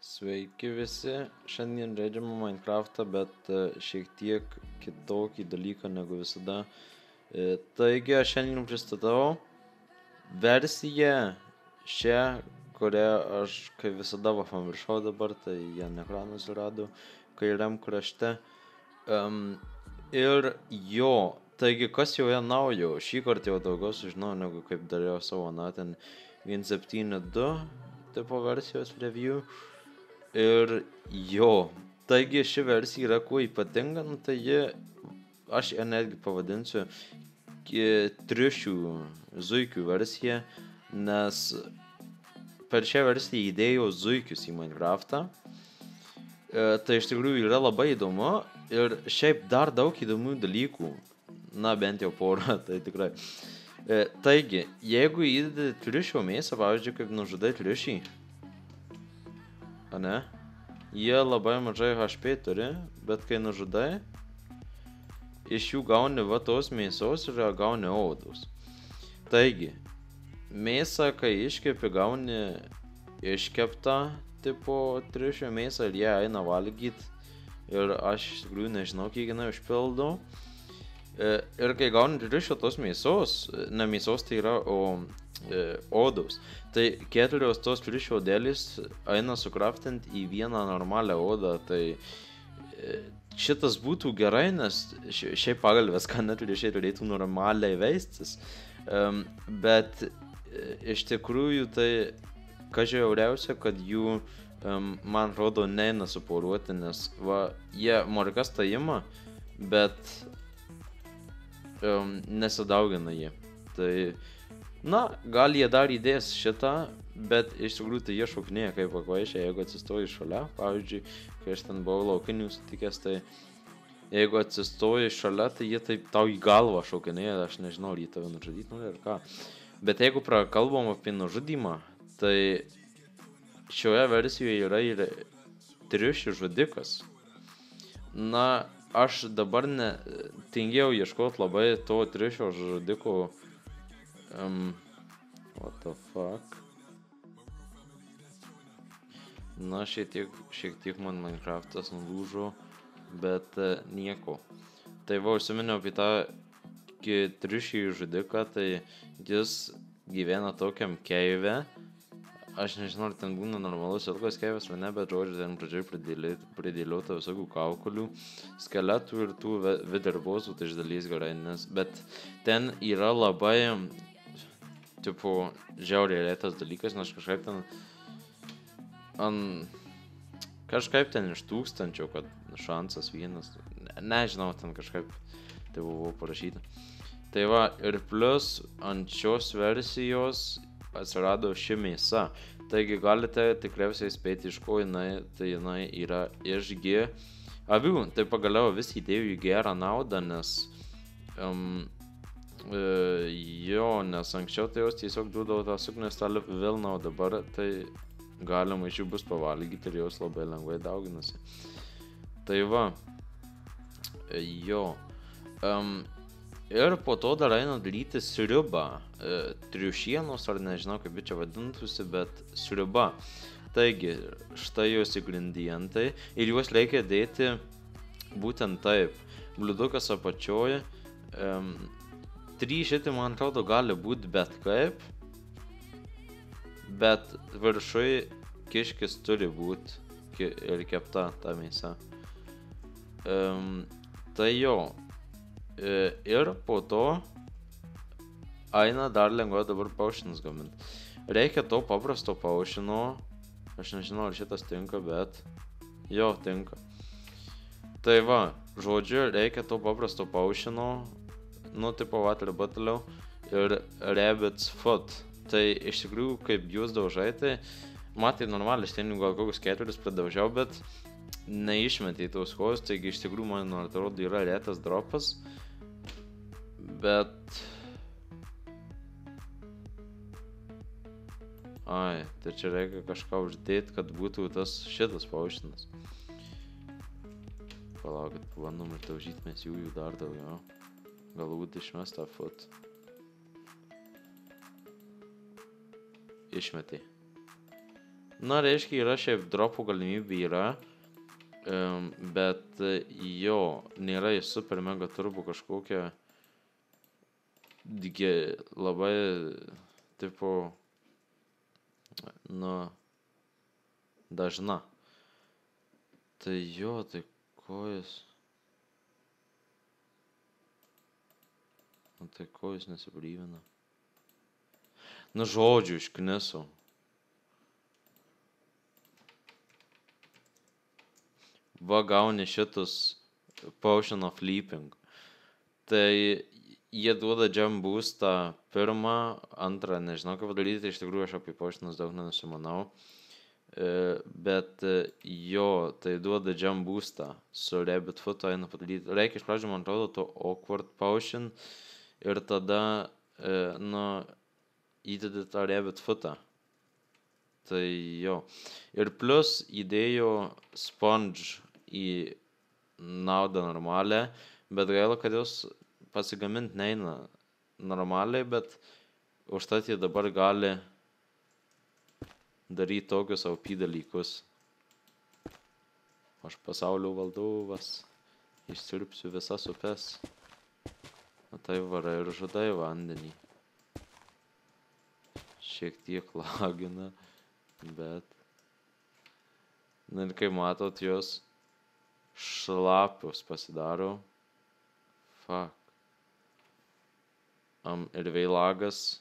Sveiki visi, šiandien žaidžiame Minecraftą, bet šiek tiek kitokį dalyką negu visada. Taigi aš šiandien pristatau versiją šią, kurią aš kaip visada pamiršau dabar, tai ją ekranas rado kairiam krašte. Ir jo, taigi kas joje naujo, šį kartą jau daugiau sužinau negu kaip dariau savo ten 1.7.2 tipo versijos review. Ir jo, taigi ši versija yra kuo ypatinga, tai aš ją netgi pavadinsiu triušių zuikių versija, nes per šią versiją įdėjau zuikius į Minecraftą. Tai iš tikrųjų yra labai įdomu ir šiaip dar daug įdomių dalykų, na bent jau porą, tai tikrai. Taigi, jeigu įdedi triušio mėsą, pavyzdžiui, kaip nužudai triušį, ane? Jie labai mažai HP turi, bet kai nužudai, iš jų gauni va tos mėsos ir gauni odos. Taigi, mėsą, kai iškepi, gauni iškeptą tipo triušio mėsą ir jie eina valgyt. Ir aš iš tikrųjų nežinau, kiek jinai užpildau. Ir kai gauni triušio tos mėsos, ne mėsos tai yra, odos. Tai 4 tos triušio odelės eina sukraftinti į vieną normalią odą. Tai šitas būtų gerai, nes šiaip pagal viską net triušiai turėtų normaliai veistis. Bet iš tikrųjų tai, ką žiauriausia, kad jų, man rodo, neina suporuoti, nes va, jie morkas tai ima, bet nesidaugina jie. Tai na, gal jie dar įdės šitą, bet iš tikrųjų tai jie šokinėja kaip pakvaišė, jeigu atsistoji šalia. Pavyzdžiui, kai aš ten buvau laukinių sutikęs, tai jeigu atsistoji šalia, tai jie taip tau į galvą šokinėja, aš nežinau, ar jį tave nužudyti nori ar ką. Bet jeigu prakalbam apie nužudymą, tai šioje versijoje yra ir triušių žudikas. Na, aš dabar tingėjau ieškoti labai to triušio žudiko. What the fuck? Na, šiek tiek man Minecraftas nulūžo, bet nieko. Tai va, užsiminiau apie tą triušį žudiką, tai jis gyvena tokiam keive. Aš nežinau, ar ten būna normalus ilgas keivas ar ne, bet žodžiu, ten pradžiai pridėliota visokių kaukulių, skeletų ir tų vidirbosų, tai iš dalies gerai, bet ten yra labai tipo žiauriai retas dalykas, nes kažkaip ten iš 1000, kad šansas vienas, nežinau, ten kažkaip tai buvo parašyta. Tai va, ir plus ant šios versijos atsirado ši mėsa, taigi galite tikriausiai spėti iš ko jinai, tai jinai yra iš avių. Tai pagaliau vis įdėjau į gerą naudą, nes nes anksčiau tai jos tiesiog duodavo tą suknestą vilną, o dabar tai galima iš jų bus pavalgyti ir jos labai lengvai dauginasi. Tai va, jo. Ir po to dar eina daryti sriubą, triušienos, ar nežinau kaip čia vadintųsi, bet sriuba. Taigi, štai jos ingredientai ir juos reikia dėti būtent taip. Bliudukas apačioje, 3 šitai, man atrodo, gali būti bet kaip, bet viršui kiškis turi būti ir kepta ta mėsa. Tai jo. Ir po to eina dar lengviau dabar paušinus gaminti. Reikia to paprasto paušino. Aš nežinau, ar šitas tinka, bet jo, tinka. Tai va, žodžiu, reikia to paprasto paušino. Nu, tipo water bottle ir rabbit's foot. Tai iš tikrųjų, kaip jūs daužai, tai matai normaliai, ten gal kokius 4 pridaužiau, bet neišmetė į tos kojus, taigi iš tikrųjų, man atrodo, yra retas dropas. Bet tai čia reikia kažką uždėti, kad būtų šitas paušinas. Palaukit, pabandom ir daužyti, mes jų dar daugiau. Galbūt išmest tą foot. Išmetė. Na, reiškia, yra šiaip dropų galimybė yra, bet jo, nėra į super mega turbo kažkokia labai, tipo, nu, dažna. Tai jo, tai ko jis? Nu, tai ko jis nesiblyvina? Nu, žodžiu, iškniso. Va, gauni šitus Potion of Leaping. Tai jie duoda jump boostą pirmą, antrą, nežinau kaip padaryti, iš tikrųjų aš apie potionus daug nenusimanau. Bet jo, tai duoda jump boostą su Rabbit Foot'o eina padaryti. Reikia iš pradžių, man atrodo, to Awkward Potion ir tada, įdedi tą Rabbit Foot'ą. Tai jo. Ir plus įdėjo Sponge į naudą normalią, bet gaila, kad jos pasigaminti neina normaliai, bet užtat jie dabar gali daryti tokius OP dalykus. Aš pasaulio valdovas, išsiurbsiu visas upes. O tai vara ir žudai vandenį. Šiek tiek lagina, bet... Na ir kai matot, jos šlapius pasidaro. Fuck. Ir veilagas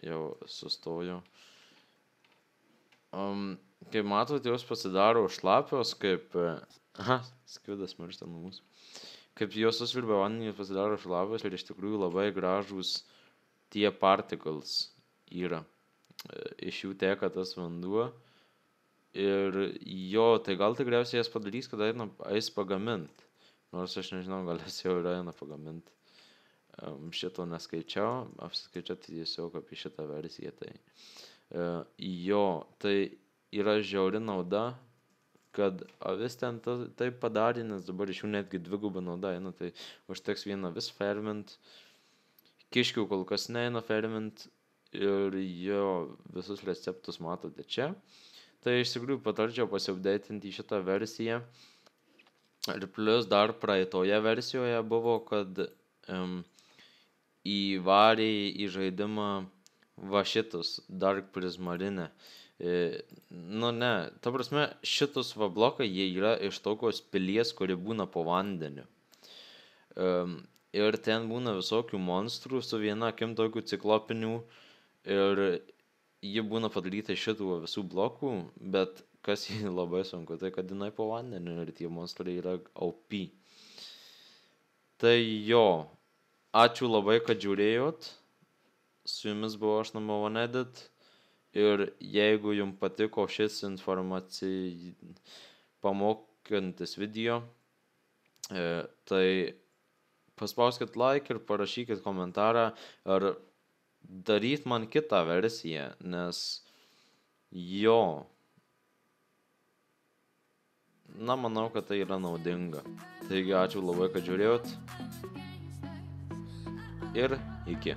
jau sustojo. Kai matot, jos pasidaro šlapios, kaip... Skvidas miršta nuo mūsų. Kaip jos susvirbia vandenį, pasidaro šlapios ir iš tikrųjų labai gražūs tie particles yra. Iš jų teka tas vanduo. Ir jo, tai gal tikriausiai jas padarys, kad eis pagamint. Nors aš nežinau, gal jas jau yra eina pagamint. Šito neskaičiau, apskaičiau tiesiog apie šitą versiją. Tai. Jo, tai yra žiauri nauda, kad avis ten taip padarė, nes dabar iš jų netgi dviguba nauda eina. Tai užteks vieną vis ferment. Kiškių kol kas neina ferment. Ir jo, visus receptus matote čia. Tai iš tikrųjų patarčiau pasiupdatinti šitą versiją. Ir plus dar praeitoje versijoje buvo, kad įvarė į žaidimą va šitus Dark Prismarine. Nu ne, ta prasme, šitus va blokai jie yra iš tokios pilies, kuri būna po vandeniu. Ir ten būna visokių monstrų su viena akim tokių ciklopinių. Ir ji būna padaryta iš šitų visų blokų, bet kas jį labai sunku, tai kad jinai po vandeniu ir tie monstrai yra OP. Tai jo, ačiū labai, kad žiūrėjot. Su jumis buvo aš Number1Edit. Ir jeigu jums patiko šis informacijai pamokantis video, tai paspauskit like ir parašykit komentarą, ar daryt man kitą versiją, nes jo, manau, kad tai yra naudinga. Taigi ačiū labai, kad žiūrėjot ir iki.